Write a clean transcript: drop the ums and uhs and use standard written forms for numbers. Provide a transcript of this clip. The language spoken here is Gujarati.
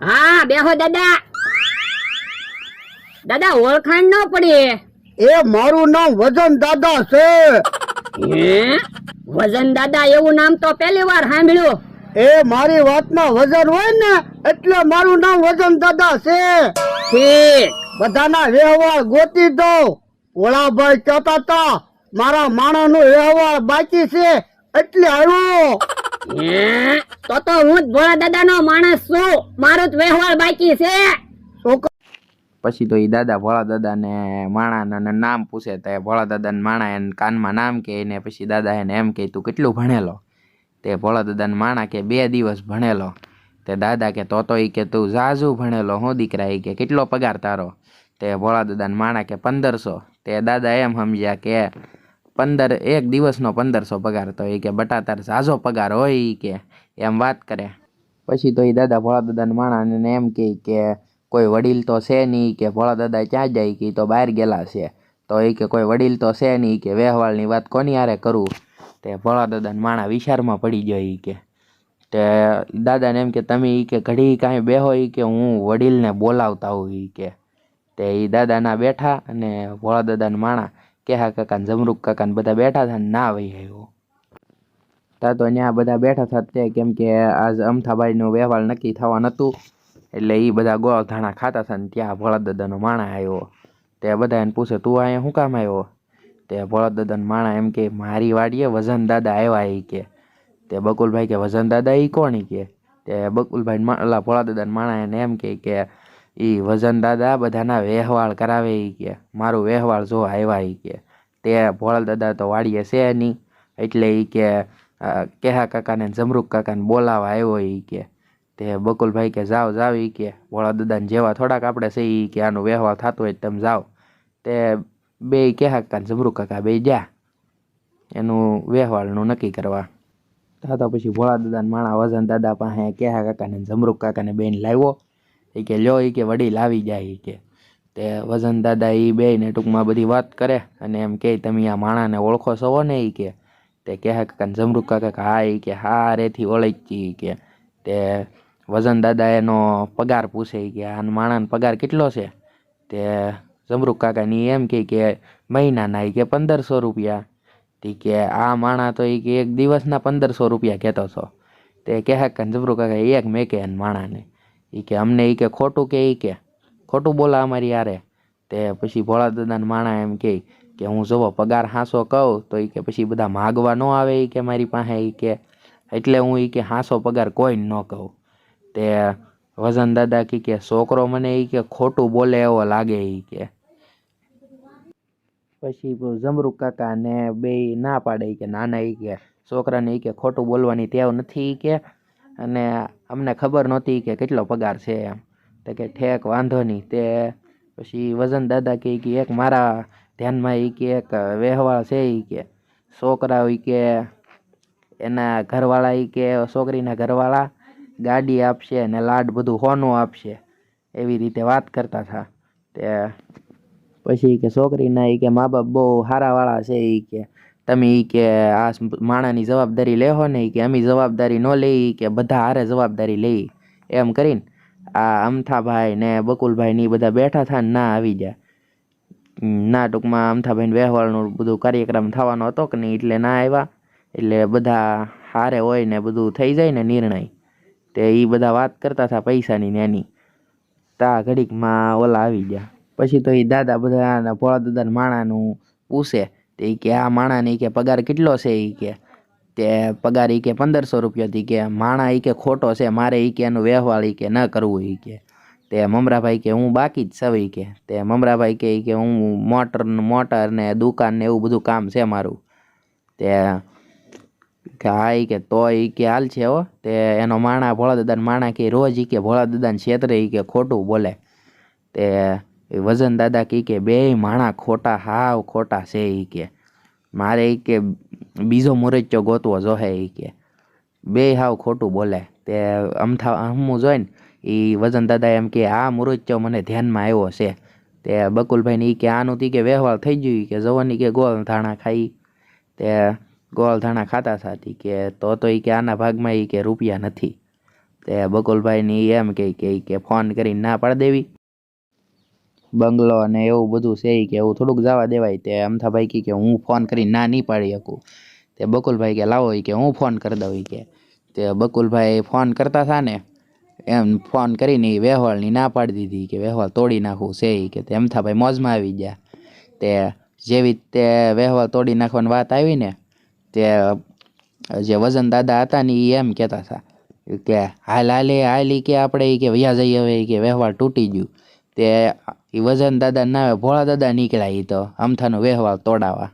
હા બેહો દાદા. દાદા ઓળખાણ ન પડી. એ મારું નામ વજન દાદા છે. હે વજન દાદા એવું નામ તો પહેલી વાર સાંભળ્યું. એ મારી વાતમાં વજન હોય ને એટલે મારું નામ વજન દાદા છે. ઠીક. બધાના વ્યવહાર ગોતી દો. ભોળાભાઈ કહેતા હતા મારા માણસનો વ્યવહાર બાકી છે એટલે આવ્યો. હે તો હું જ ભોળા દાદા નો માણસ છું. મારો જ વ્યવહાર બાકી છે. પછી તો એ દાદા ભોળા દાદાને માણાના નામ પૂછે તો ભોળા દાદાને માણા એને કાનમાં નામ કહે ને પછી દાદા એને એમ કહે તું કેટલું ભણેલો. તે ભોળા દાદાને માણા કે 2 દિવસ ભણેલો. તે દાદા કે તો ઈ કે તું ઝાઝુ ભણેલો હું દીકરા ઈ કે કેટલો પગાર તારો. તે ભોળા દાદાને માણા કે 1500. તે દાદા એમ સમજ્યા કે 1 દિવસનો 1500 પગાર. તો એ કે બટા તાર ઝાઝો પગાર હોય ઈ કે એમ વાત કરે. પછી તો એ દાદા ભોળા દાદાને માણાને એમ કહે કે કોઈ વડીલ તો છે નહીં કે ભોળા દાદા ક્યાં જાય કે તો બહાર ગયેલા છે. તો એ કે કોઈ વડીલ તો છે નહીં કે વ્યવહારની વાત કોની હારે કરું. તે ભોળા દાદાને માણા વિચારમાં પડી ગયો એ કે તે દાદાને એમ કે તમે એ કે ઘડી કાંઈ બેહો એ કે હું વડીલને બોલાવતા હોઉં એ કે. તે એ દાદાના બેઠા અને ભોળા દાદાને માણા કેહા કાકાને જમરૂક કાકાને બધા બેઠા હતા ને ના વહી આવ્યો. તા તો ત્યાં બધા બેઠા હતા તે કેમ કે આજ અમથાભાઈનું વ્યવહાર નક્કી થવા નહોતું એટલે એ બધા ગોળ ધાણા ખાતા હતા ને ત્યાં ભોળા દાદાનો માણા આવ્યો. તે બધા એને પૂછે તું અહીંયા શું કામ આવ્યો. તે ભોળા દાદાના માણા એમ કે મારી વાડીએ વજન દાદા આવ્યા એ કે. તે બકુલભાઈ કે વજન દાદા એ કોણ કે. તે બકુલભાઈ ભોળા દાદાના માણા એને એમ કે એ વજન દાદા બધાના વ્યવહાર કરાવે એ કે મારું વ્યવહાર જો આવ્યા એ કે. તે ભોળા દાદા તો વાડીએ છે નહીં એટલે એ કે કેહા કાકાને જમરૂક કાકાને બોલાવા આવ્યો એ કે. તે બકુલભાઈ કે જાઓ એ કે ભોળા દાદાને જેવા થોડાક આપણે છે એ કે આનો વ્યવહાર થતો હોય તમે જાઓ. તે બે કેહા કાકા જમરૂક કાકા બે જા એનું વ્યવહારનું નક્કી કરવા. તો પછી ભોળા દાદાને માણા વજન દાદા પાસે કેહા કાકાને જમરૂક કાકાને બેન લાવ્યો. એ કે લ્યો એ કે વડીલ આવી જાય એ કે. તે વજન દાદા એ બેને ટૂંકમાં બધી વાત કરે અને એમ કે તમે આ માણાને ઓળખો છો ને એ કે. તે કેહા કાકાને જમરૂક કાકા હા એ કે હા રેથી ઓળખી એ કે. તે વજન દાદા એનો પગાર પૂછે કે આ માણાનો પગાર કેટલો છે. તે જમરૂક કાકાની એમ કે મહિનાના કે 1500 રૂપિયા. તે કે આ માણા તો એ કે 1 દિવસના 1500 રૂપિયા કહેતો છો. તે કેહા કાકાને જમરૂક કાકા એક મેં કે માણાને એ કે અમને એ કે ખોટું કે એ કે ખોટું બોલા અમારી યારે. તે પછી ભોળા દાદાના માણા એમ કે હું જોવો પગાર હાંસો કહું તો એ કે પછી બધા માગવા ન આવે એ કે મારી પાસે એ કે એટલે હું એ કે હાંસો પગાર કોઈ ન કહું. તે વજન દાદા કે છોકરો મને એ કે ખોટું બોલે એવો લાગે એ કે. પછી જમરૂક કાકા ને બે ના પાડે કે નાના એ કે છોકરાને એ કે ખોટું બોલવાની ટેવ નથી કે અને અમને ખબર નહોતી કે કેટલો પગાર છે એમ. તો કે ઠેક વાંધો નહીં. તે પછી વજન દાદા કે એક મારા ધ્યાનમાં એ કે એક વ્યવહાર છે એ કે છોકરા એ કે એના ઘરવાળા એ કે છોકરીના ઘરવાળા ગાડી આપશે અને લાડ બધું હોનું આપશે એવી રીતે વાત કરતા હતા. તે પછી કે છોકરીના એ કે મા બાપ બહુ સારાવાળા છે એ કે તમે એ કે આ માણાની જવાબદારી લેહો ને એ કે અમે જવાબદારી ન લઈ કે બધા હારે જવાબદારી લઈ એમ કરીને આ અમથાભાઈ ને બકુલભાઈ ને બધા બેઠા હતા ને ના આવી ગયા. ના ટૂંકમાં અમથાભાઈને વ્યવહારનું બધું કાર્યક્રમ થવાનો હતો કે નહીં એટલે ના આવ્યા. એટલે બધા હારે હોય ને બધું થઈ જાય ને નિર્ણય. તે એ બધા વાત કરતા હતા પૈસાની નાની. તા ઘડીકમાં ઓલા આવી ગયા. પછી તો એ દાદા બધા ભોળા દાદાના માણાનું પૂછે તે કે આ માણાને કે પગાર કેટલો છે એ કે. તે પગાર એ કે 1500 રૂપિયાથી કે માણા એ કે ખોટો છે મારે એ કે એનું વ્યવહાર એ કે ન કરવું એ કે. તે મમરાભાઈ કે હું બાકી જ સવી કે. તે મમરાભાઈ કે હું મોટર ને દુકાન ને એવું બધું કામ છે મારું. તે હા એ કે તો એ કે હાલ છે હો. તે એનો માણા ભોળા દાદાના માણા કે રોજ એ કે ભોળા દાદાને છેતરે એ કે ખોટું બોલે. તે વજન દાદા કે બે માણા ખોટા હાવ ખોટા છે એ કે મારે એ કે બીજો મુરચ્ચો ગોતવો જોહે એ કે બે હાવ ખોટું બોલે. તે હમું જોઈને એ વજન દાદા એમ કે આ મુરચ્ચો મને ધ્યાનમાં આવ્યો છે. તે બકુલભાઈને એ કે આનું તી કે વ્યવહાર થઈ ગયું કે જવાની કે ગોળ ધાણા ખાઈ. તે ગોળ ધાણા ખાતા થતી કે તો એ કે આના ભાગમાં એ કે રૂપિયા નથી. તે બકુલભાઈની એમ કે ફોન કરીને ના પાડી દેવી. બંગલો અને એવું બધું છે ઈ કે એવું થોડુંક જવા દેવાય. તે અમથાભાઈ કે હું ફોન કરીને ના નહીં પાડી શકું. તે બકુલભાઈ કે લાવો ઈ કે હું ફોન કરી દઉં ઈ કે. તે બકુલભાઈ ફોન કરતા હતા ને એમ ફોન કરીને ઈ વેહવાળની ના પાડી દીધી કે વેહવાળ તોડી નાખવું છે ઈ કે. તે અમથાભાઈ મોજમાં આવી ગયા. તે જેવી તે વેહવાળ તોડી નાખવાની વાત આવી ને તે જે વજન દાદા હતા ને એ એમ કહેતા હતા કે હાલ ઈ કે આપણે ઈ કે વયા જઈએ હવે ઈ કે વેહવાળ તૂટી ગયું. તે ઈ વજન દાદા ના ભોળા દાદા નીકળ્યા ઈ તો અમથાનો વેહવાળ તોડાવા.